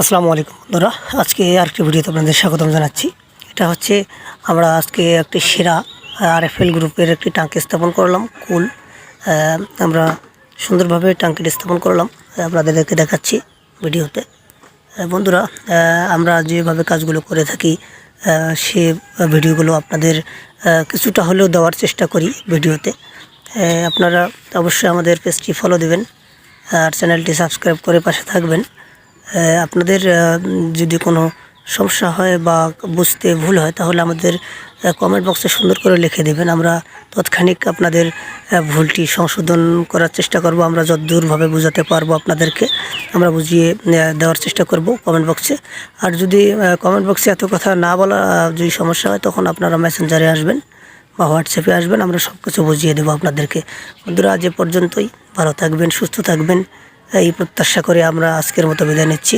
আসসালামু আলাইকুম বন্ধুরা, আজকে আরেকটি ভিডিওতে আপনাদের স্বাগতম জানাচ্ছি। এটা হচ্ছে আমরা আজকে একটি সেরা আরএফএল গ্রুপের একটি ট্যাঙ্ক স্থাপন করলাম। আমরা সুন্দরভাবে ট্যাঙ্কটি স্থাপন করলাম, আপনাদেরকে দেখাচ্ছি ভিডিওতে। বন্ধুরা, আমরা যেভাবে কাজগুলো করে থাকি সে ভিডিওগুলো আপনাদের কিছুটা হলেও দেওয়ার চেষ্টা করি ভিডিওতে। আপনারা অবশ্যই আমাদের পেজটি ফলো দেবেন আর চ্যানেলটি সাবস্ক্রাইব করে পাশে থাকবেন। আপনাদের যদি কোনো সমস্যা হয় বা বুঝতে ভুল হয় তাহলে আমাদের কমেন্ট বক্সে সুন্দর করে লিখে দেবেন। আমরা তৎক্ষণিক আপনাদের ভুলটি সংশোধন করার চেষ্টা করব। আমরা যতদূরভাবে বোঝাতে পারবো আপনাদেরকে আমরা বুঝিয়ে দেওয়ার চেষ্টা করব কমেন্ট বক্সে। আর যদি কমেন্ট বক্সে এত কথা না বলা যদি সমস্যা হয় তখন আপনারা মেসেঞ্জারে আসবেন বা হোয়াটসঅ্যাপে আসবেন, আমরা সব কিছু বুঝিয়ে দেবো আপনাদেরকে। বন্ধুরা, আজ এ পর্যন্তই। ভালো থাকবেন, সুস্থ থাকবেন এই প্রত্যাশা করে আমরা আজকের মতো বিদায় নিচ্ছি।